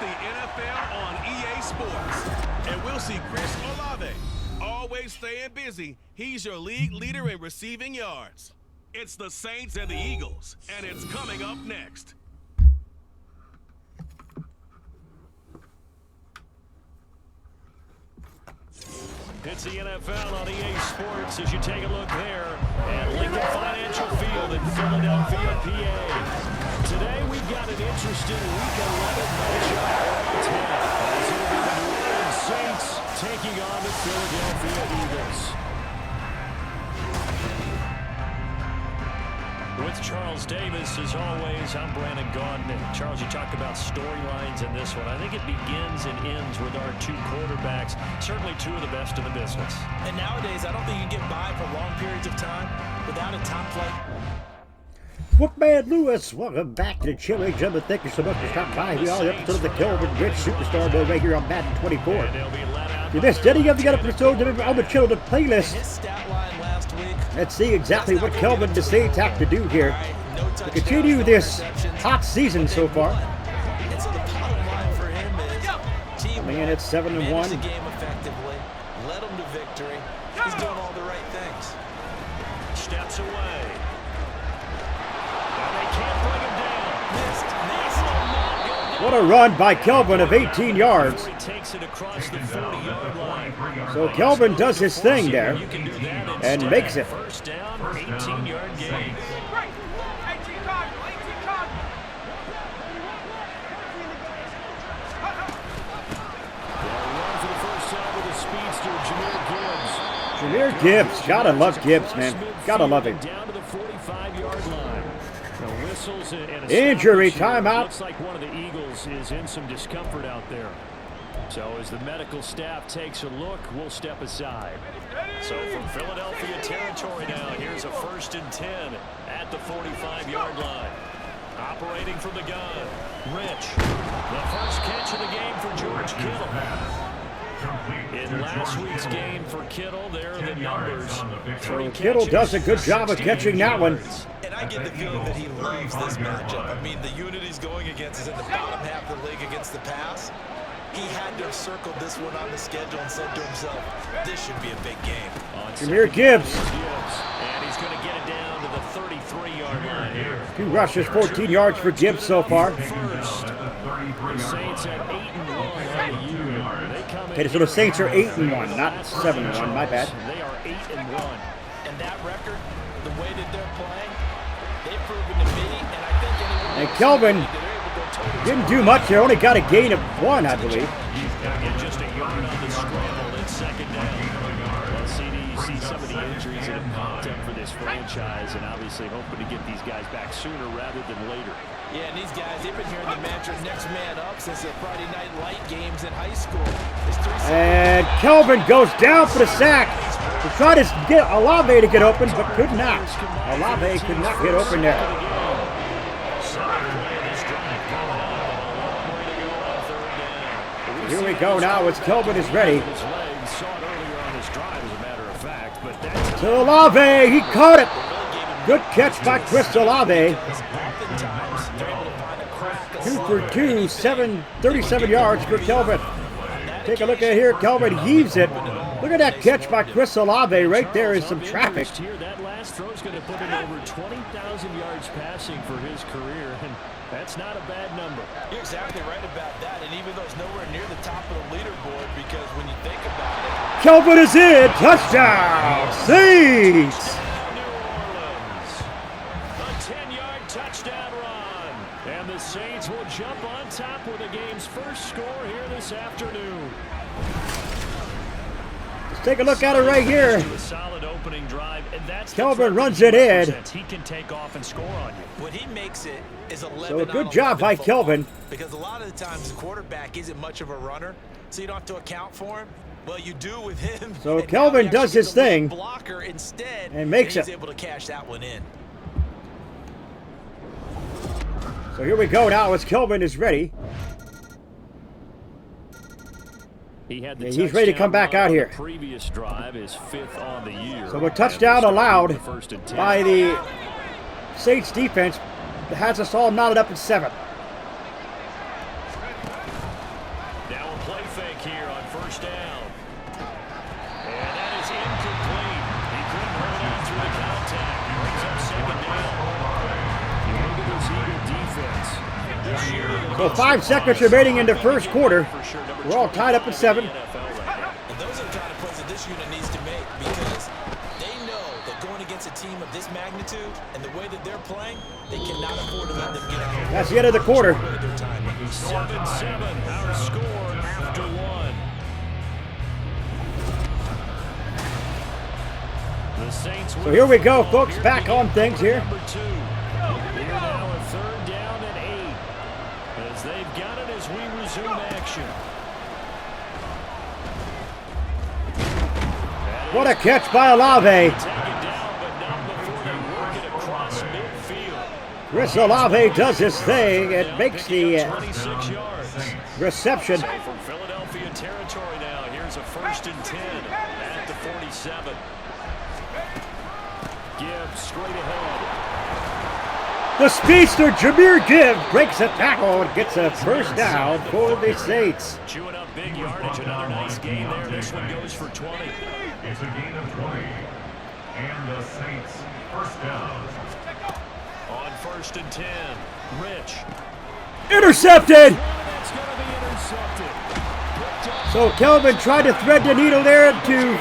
the NFL on EA Sports. And we'll see Chris Olave. Always staying busy. He's your league leader in receiving yards. It's the Saints and the Eagles, and it's coming up next. It's the NFL on EA Sports as you take a look there at Lincoln Financial Field in Philadelphia, PA. Today we've got an interesting Week 11 matchup. As it'll be the New Orleans Saints taking on the Philadelphia Eagles. With Charles Davis, as always, I'm Brandon Gaudin. Charles, you talked about storylines in this one. I think it begins and ends with our two quarterbacks, certainly two of the best in the business. And nowadays, I don't think you can get by for long periods of time without a top flight. Wolfman Lewis, welcome back to the Chili. Gentlemen, thank you so much for stopping by. We all episode of the Kelvin Rich Superstar Bowl right here on Madden 24. If you missed any of the other episodes on the Chili playlist, let's see exactly what Kelvin and the Saints have to do here to continue this hot season so far. Coming in at 7-1. Led him to victory. He's doing all the right things. Steps away. And they can't bring him down. What a run by Kelvin of 18 yards. Takes it across the 40-yard line. So Kelvin does his thing there and makes it. First down, 18-yard gain. Jameer Gibbs, gotta love Gibbs, man. Gotta love him. Down to the 45-yard line. Whistles and Injury timeout. Looks like one of the Eagles is in some discomfort out there. So as the medical staff takes a look, we'll step aside. So from Philadelphia territory now, here's a 1st and 10 at the 45-yard line. Operating from the gun, Rich. The first catch of the game for George Kittle. In last week's game for Kittle, there are the numbers. So Kittle does a good job of catching that one. And I get the feeling that he loves this matchup. I mean, the unit he's going against is in the bottom half of the league against the pass. He had to have circled this one on the schedule and said to himself, this should be a big game. Jameer Gibbs. And he's going to get it down to the 33-yard line here. 2 rushes, 14 yards for Gibbs so far. First, the Saints at 8-1 on the year. Okay, so the Saints are 8-1, not 7-1. My bad. They are 8-1. And that record, the way that they're playing, they've proven to me, and I think anyone And Kelvin didn't do much here. Only got a gain of 1, I believe. And just a yard on the scramble at second down. Well, CD, you see some of the injuries that have popped up for this franchise, and obviously hoping to get these guys back sooner rather than later. Yeah, and these guys, they've been hearing the mantra next man up since the Friday night light games in high school. And Kelvin goes down for the sack to try to get Olave to get open, but could not. Olave could not get open there. Here we go now as Kelvin is ready. To Olave, he caught it. Good catch by Chris Olave. 2 for 2, 37 yards for Kelvin. Take a look at here. Kelvin heaves it. Look at that catch by Chris Olave right there in some traffic. That last throw is going to put him over 20,000 yards passing for his career, and that's not a bad number. You're exactly right about that, and even though it's nowhere near the top of the leaderboard, because when you think about it, Kelvin is in. Touchdown, Saints! New Orleans, a 10-yard touchdown run, and the Saints will jump on top with the game's first score here this afternoon. Let's take a look at it right here. A solid opening drive, and that's Kelvin runs it in. He can take off and score on you. when he makes it is 11 So a good job by Kelvin. Because a lot of the times the quarterback isn't much of a runner, so you don't have to account for him. Well, you do with him. So and Kelvin now he does actually his gets a thing blocker instead, and makes he's it. able to cash that one in. So here we go now as Kelvin is ready. He's ready to come back out here. Previous drive is 5th on the year. So a touchdown allowed by the Saints defense that has us all knotted up at 7. So 5 seconds remaining in the first quarter. We're all tied up at 7. And those are the kind of plays that this unit needs to make because they know that going against a team of this magnitude and the way that they're playing, they cannot afford to let them get out. That's the end of the quarter. 7-7, our score after 1. The Saints. So here we go, folks. Back on things here. Number 2. We're now a 3rd down and 8 as they've got it as we resume action. What a catch by Olave. Take it down, but not before they work it across midfield. Chris Olave does his thing. It makes the 26 yards. reception. So from Philadelphia territory now, here's a 1st and 10 at the 47. Gibbs straight ahead. The speedster Jahmyr Gibbs breaks a tackle and gets a first down for the Saints. Chewing up big yardage. Another nice gain there. This one goes for 20. It's a gain of 20. And the Saints first down. On 1st and 10, Rich. Intercepted! That's going to be intercepted. So Kelvin tried to thread the needle there to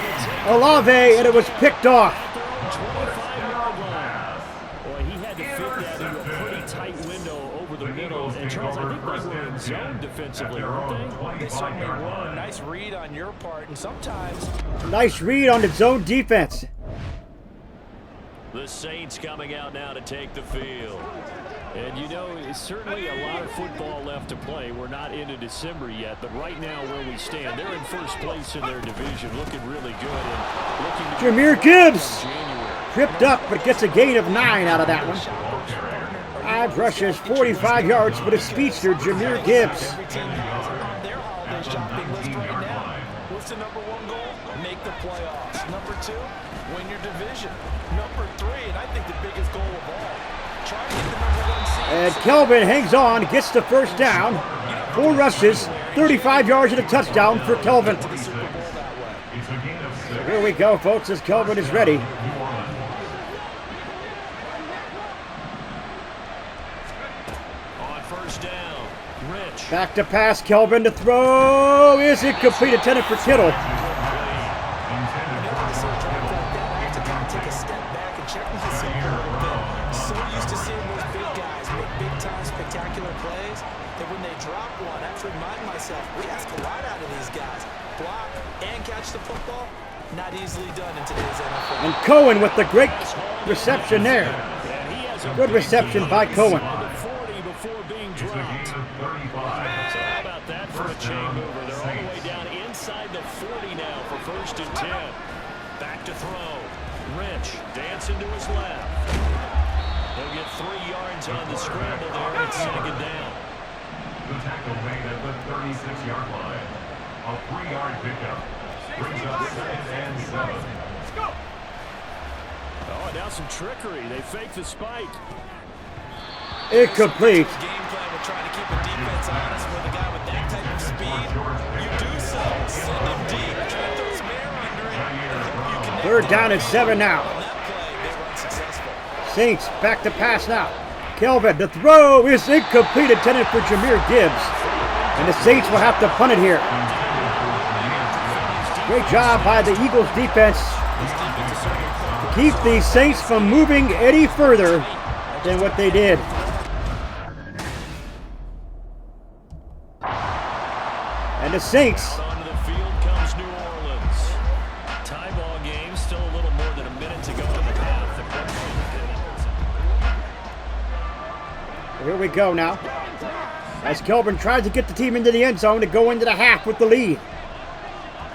Olave, and it was picked off. At their own 25-yard line. Boy, he had to fit that into a pretty tight window over the middle. And Charles, I think they were in zone defensively, weren't they? They certainly were. Nice read on your part, and sometimes Nice read on the zone defense. The Saints coming out now to take the field. And you know, it's certainly a lot of football left to play. We're not into December yet, but right now where we stand, they're in first place in their division, looking really good. And looking to Jahmyr Gibbs January. tripped up, but gets a gain of 9 out of that one. 5 rushes, 45 yards for the speedster Jahmyr Gibbs. every team has it on their holiday shopping list right now. What's the number 1 goal? Make the playoffs. Number 2, win your division. Number 3, and I think the biggest goal of all, try to get the number 1 seed. And Kelvin hangs on, gets the first down. 4 rushes, 35 yards and a touchdown for Kelvin. To the Super Bowl that way. It's a gain of 6. Here we go, folks, as Kelvin is ready. On 1st down, Rich. Back to pass, Kelvin to throw. Is incomplete, intended for Kittle. Whenever I see a drive like that, I have to kind of take a step back and check myself a little bit. So used to seeing those big guys make big-time spectacular plays that when they drop one, I have to remind myself, we ask a lot out of these guys. Block and catch the football, not easily done in today's NFL. And Cohen with the great reception there. And he has a Good big reception by gain Cohen. inside the 40 before being It's a gain dropped. of 35. So how about that for a chain mover? They're all the way down inside the 40 now for 1st and 10. Back to throw. Rich dancing to his left. He'll get 3 yards on the scramble there at 2nd down. The tackle made at the 36-yard line. A 3-yard pickup. Brings up 2nd and 7. Oh, and now some trickery. They fake the spike. Incomplete. Game plan with trying to keep a defense honest with a guy with that type of speed. You do so. Send him deep. Try to throw some air under it. You connect 3rd down and 7 now. on that play. They were unsuccessful. Saints back to pass now. Kelvin, the throw is incomplete, intended for Jahmyr Gibbs. And the Saints will have to punt it here. Great job by the Eagles defense. Keep the Saints from moving any further than what they did. And the Saints Onto the field comes New Orleans. Tie ball game, still a little more than a minute to go in the half. Here we go now. As Kelvin tries to get the team into the end zone to go into the half with the lead.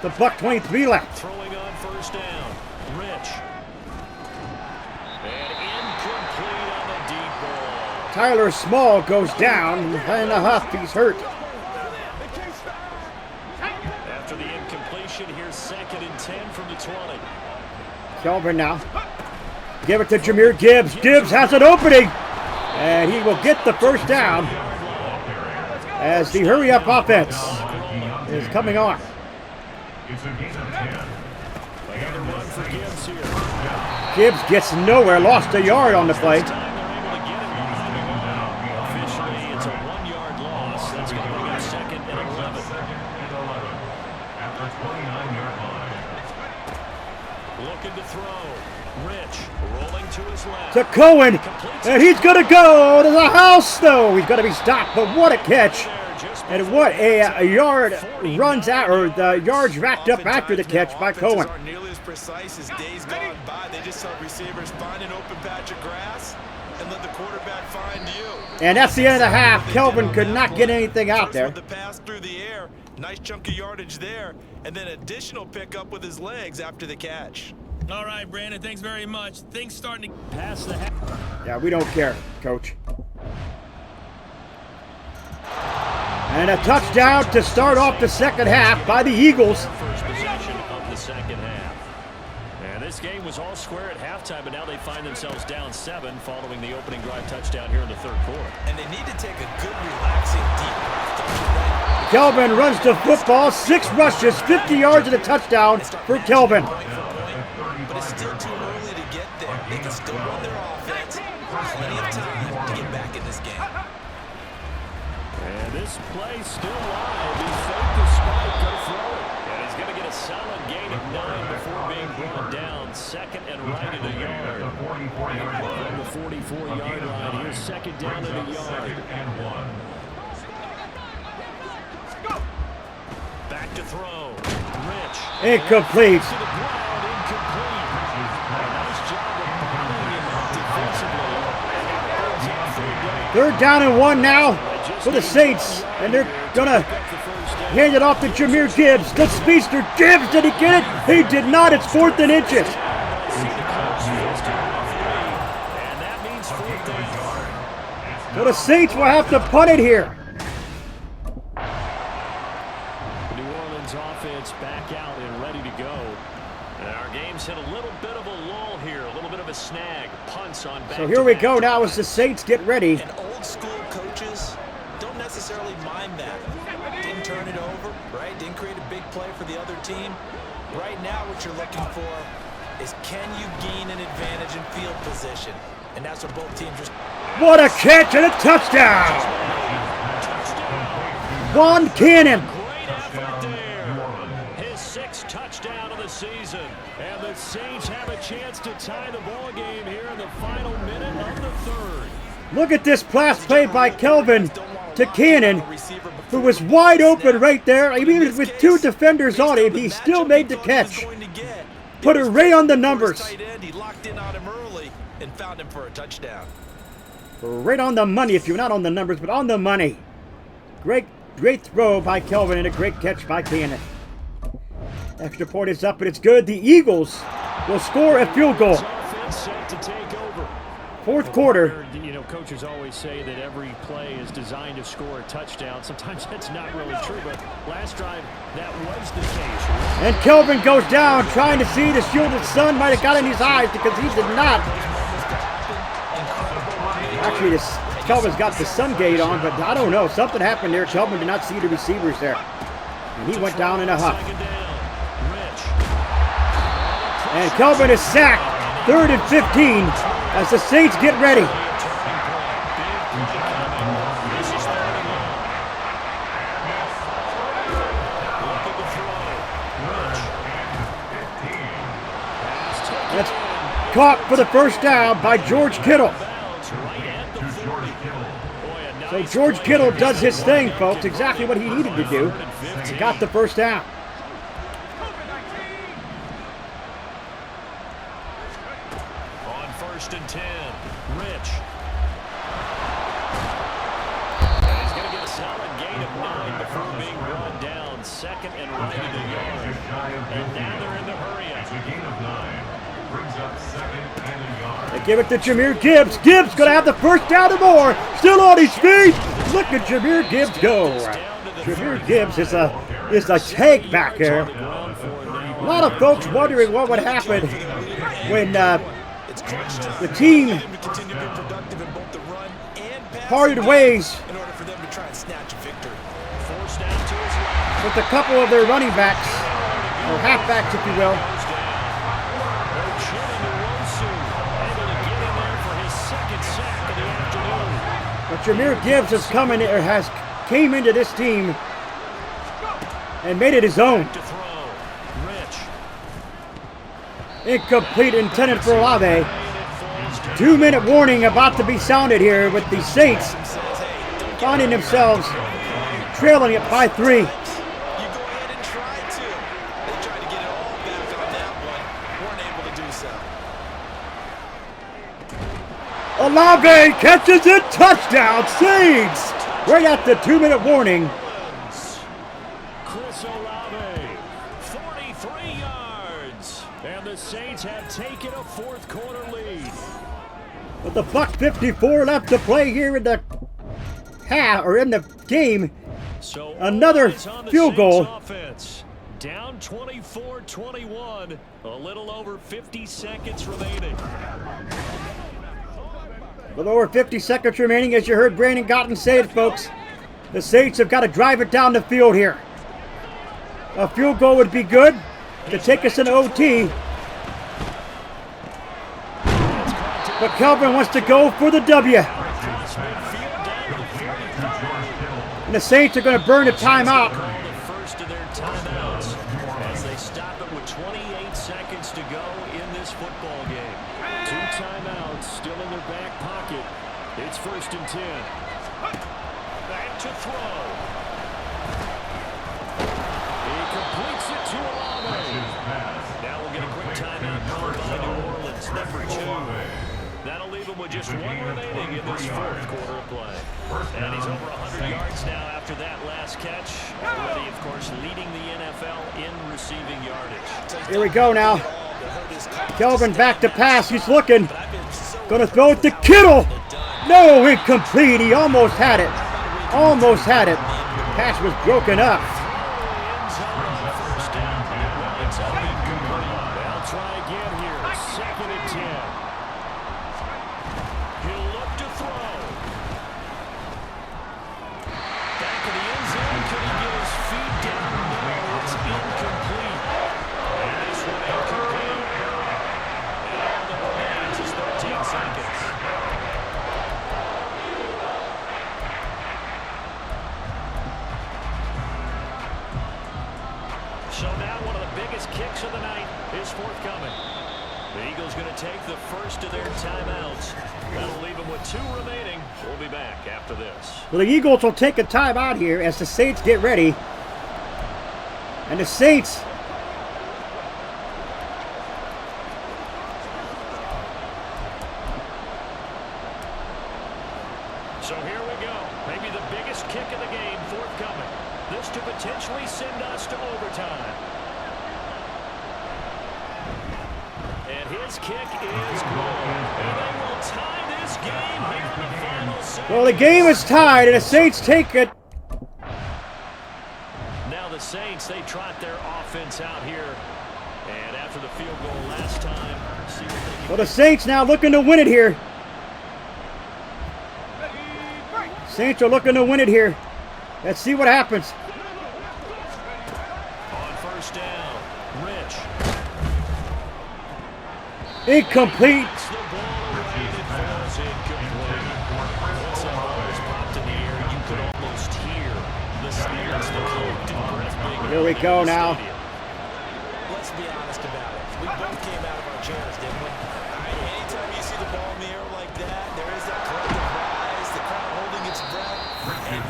The buck 23 left. Throwing on 1st down, Rich. And incomplete on the deep ball. Tyler Small goes down in a huff. He's hurt. After the incompletion, here's 2nd and 10 from the 20. Kelvin now. Give it to Jahmyr Gibbs. Gibbs has an opening. And he will get the first down as the hurry-up offense is coming on. It's a gain of 10. Another run for Gibbs here. Gibbs gets nowhere, lost a yard on the play. This time they're able to get him. Officially, it's a 1-yard loss. to Cohen, and he's going to go to the house, though. He's going to be stopped, but what a catch. And what a yard runs out, or the yards racked up after the catch by Cohen. Aren't nearly as precise as days gone by. They just help receivers find an open patch of grass and let the quarterback find you. And that's the end of the half. Kelvin could not get anything out there. The pass through the air, nice chunk of yardage there, and then additional pickup with his legs after the catch. All right, Brandon, thanks very much. Things starting to Pass the half. Yeah, we don't care, Coach. And a touchdown to start off the second half by the Eagles. First possession of the second half. And this game was all square at halftime, but now they find themselves down 7 following the opening drive touchdown here in the third quarter. And they need to take a good, relaxing, deep breath, don't you think? Kelvin runs the football, 6 rushes, 50 yards and a touchdown for Kelvin. But it's still too early to get there. They can still run their offense. Plenty of time to get back in this game. And this play still live. He faked the spike, gonna throw it. And he's going to get a solid gain of 9 before being brought down. Second and right at a yard. From the 44-yard line, here's second down at a yard. Back to throw. Rich. Incomplete. To the ground, incomplete. A nice job of bombing him defensively. Third down and 1 now for the Saints. And they're going to hand it off to Jahmyr Gibbs. The speedster Gibbs, did he get it? He did not. It's 4th and inches. And that means 4th down. So the Saints will have to punt it here. New Orleans offense back out and ready to go. And our game's hit a little bit of a lull here, a little bit of a snag. Punts on back. So here we go now as the Saints get ready. And old school coaches don't necessarily mind that. Didn't turn it over, right? Didn't create a big play for the other team. Right now what you're looking for is, can you gain an advantage in field position? And that's what both teams are. What a catch and a touchdown! Juan Cannon. Great effort there. His 6th touchdown of the season. And the Saints have a chance to tie the ball game here in the final minute of the third. Look at this pass play by Kelvin to Cannon, who was wide open right there. Even with 2 defenders on him, he still made the catch. Put it right on the numbers. He locked in on him early and found him for a touchdown. Right on the money, if you're not on the numbers, but on the money. Great throw by Kelvin and a great catch by Cannon. Extra point is up, but it's good. The Eagles will score a field goal. Offense set to take over. 4th quarter. You know, coaches always say that every play is designed to score a touchdown. Sometimes that's not really true, but last drive that was the case. And Kelvin goes down trying to see the shielded sun. Might have got in his eyes because he did not. Actually, Kelvin's got the sun gate on, but I don't know. Something happened there. Kelvin did not see the receivers there. And he went down in a huff. And Kelvin is sacked. 3rd and 15 as the Saints get ready. That's caught for the first down by George Kittle. So George Kittle does his thing, folks. Exactly what he needed to do. He got the first down. On 1st and 10, Rich. And he's going to get a solid gain of 9 before being run down. 2nd and right in the yard. And now they're in the hurry up. Gain of 9 brings up 2nd and a yard. They give it to Jahmyr Gibbs. Gibbs going to have the first down and more. Still on his feet. Look at Jahmyr Gibbs go. Jahmyr Gibbs is a tank back there. A lot of folks wondering what would happen when the team parted ways In order for them to try and snatch a victory. Forced down to his left. with a couple of their running backs, or halfbacks, if you will. But Jahmyr Gibbs came into this team and made it his own. Incomplete, intended for Olave. 2-minute warning about to be sounded here with the Saints finding themselves trailing it by 3. You go ahead and try to. They tried to get it all back on that one. Weren't able to do so. Olave catches it. Touchdown, Saints! Right at the 2-minute warning. Chris Olave, 43 yards. And the Saints have taken a fourth quarter lead. With the $1:54 left to play here in the half or in the game. So Another on the field goal. Saints offense. Down 24-21. A little over 50 seconds remaining. A little over 50 seconds remaining, as you heard Brandon Gotten say it, folks. The Saints have got to drive it down the field here. A field goal would be good to take us into OT. But Kelvin wants to go for the W. And the Saints are going to burn a timeout. The first of their timeouts as they stop it with 28 seconds to go in this football game. 2 timeouts still in their back pocket. It's 1st and 10. Back to throw. He completes it to Olave. Now we'll get a quick timeout called by New Orleans, number 2. That'll leave him with just 1 remaining in this fourth quarter of play. And he's over 100 yards now after that last catch. Already, of course, leading the NFL in receiving yardage. Here we go now. Kelvin back to pass. He's looking. Going to throw it to Kittle. No, incomplete. He almost had it. Almost had it. Pass was broken up. They'll try again here. 2nd and 10. He'll look to throw. Back in the end zone. Could he get his feet down? No, it's incomplete. And this one incomplete. And all that remains is 13 seconds. So now one of the biggest kicks of the night is forthcoming. The Eagles going to take the first of their timeouts. That'll leave them with 2 remaining. We'll be back after this. Well, the Eagles will take a timeout here as the Saints get ready. And the Saints So here we go. Maybe the biggest kick of the game forthcoming. This to potentially send us to overtime. And his kick is good. And they will tie this game here in the final seconds. Well, the game is tied, and the Saints take it. Now the Saints, they trot their offense out here. And after the field goal last time, see what they can. Well, the Saints now looking to win it here. Saints are looking to win it here. Let's see what happens. On 1st down, Rich. Incomplete. It's the ball away. It falls incomplete. Once that ball was popped in the air, you could almost hear the snares, the collective breath being Here we go now. Let's be honest about it. We both came out of our chairs, didn't we? Anytime you see the ball in the air like that, there is that collective rise, the crowd holding its breath. And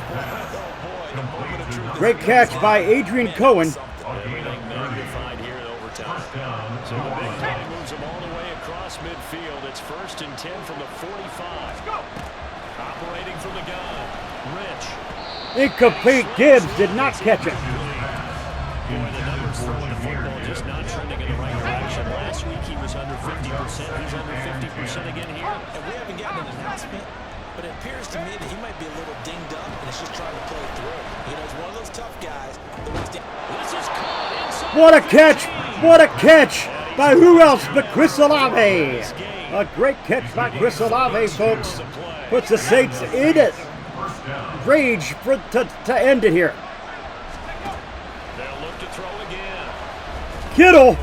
oh boy, the moment of truth. Great catch by Adrian Cohen. Everything magnified here in overtime. So the big play moves them all the way across midfield. It's 1st and 10 from the 45. Operating from the gun, Rich. Incomplete. Gibbs did not catch it. Boy, the numbers throwing the football just not trending in the right direction. Last week he was under 50%. He's under 50% again here. And we haven't gotten an announcement, but it appears to me that he might be a little dinged up and is just trying to play through. You know, he's one of those tough guys that wants to. This is caught inside. What a catch. What a catch by who else but Chris Olave. A great catch by Chris Olave, folks. Puts the Saints in it. Rage to end it here. They'll look to throw again. Kittle.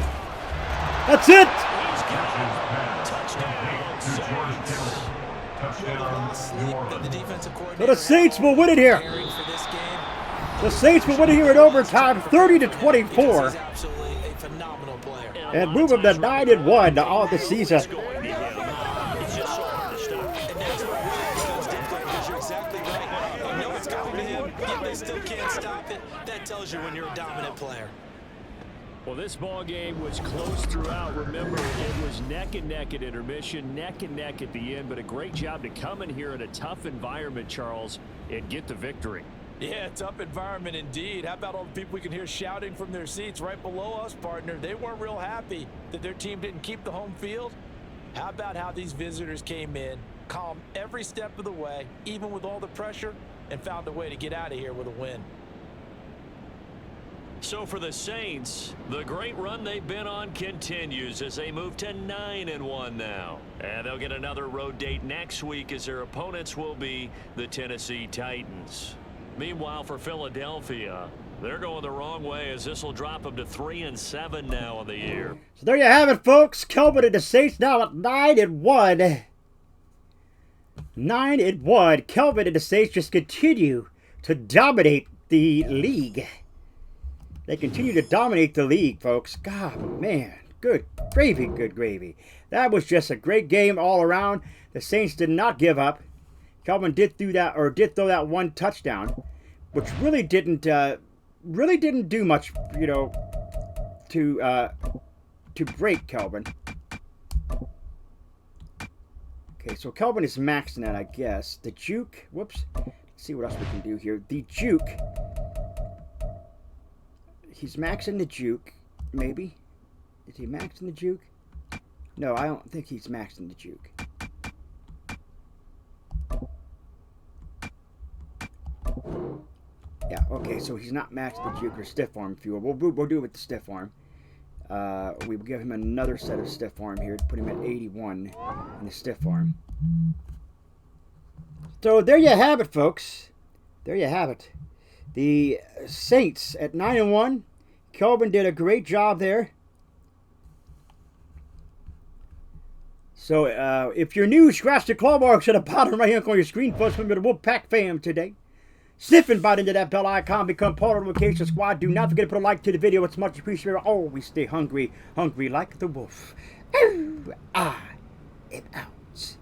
That's it. He's got it. Touchdown. Saints. So the Saints will win it here. The Saints will win it here in overtime, 30-24. And move them to 9-1 all the season. It's just so yet they still can't stop it. That tells you when you're a dominant player. Well, this ball game was close throughout. Remember, it was neck and neck at intermission, neck and neck at the end, but a great job to come in here in a tough environment, Charles, and get the victory. Yeah, tough environment indeed. How about all the people we can hear shouting from their seats right below us, partner? They weren't real happy that their team didn't keep the home field. How about how these visitors came in, calm every step of the way, even with all the pressure, and found a way to get out of here with a win. So for the Saints, the great run they've been on continues as they move to 9-1 now. And they'll get another road date next week as their opponents will be the Tennessee Titans. Meanwhile, for Philadelphia, they're going the wrong way as this will drop them to 3-7 now on the year. So there you have it, folks. Kelvin and the Saints now at 9-1. 9-1. Kelvin and the Saints just continue to dominate the league. They continue to dominate the league, folks. God, man. Good gravy, good gravy. That was just a great game all around. The Saints did not give up. Kelvin did throw that one touchdown, which really didn't do much, you know, to break Kelvin. Okay, so Kelvin is maxing that, I guess. The juke, whoops. Let's see what else we can do here. The juke. He's maxing the juke, maybe. Is he maxing the juke? No, I don't think he's maxing the juke. Yeah, okay, so he's not maxing the juke or stiff arm fuel. We'll do it with the stiff arm. We will give him another set of stiff arm here to put him at 81 in the stiff arm. So there you have it, folks. There you have it. The Saints at 9-1. Kelvin did a great job there. So if you're new, scratch the claw marks at the bottom right hand corner of your screen. Folks, remember the Wolfpack fam today. Sniff and bite into that bell icon. Become part of the notification squad. Do not forget to put a like to the video. It's much appreciated. Always stay hungry. Hungry like the wolf. I am out.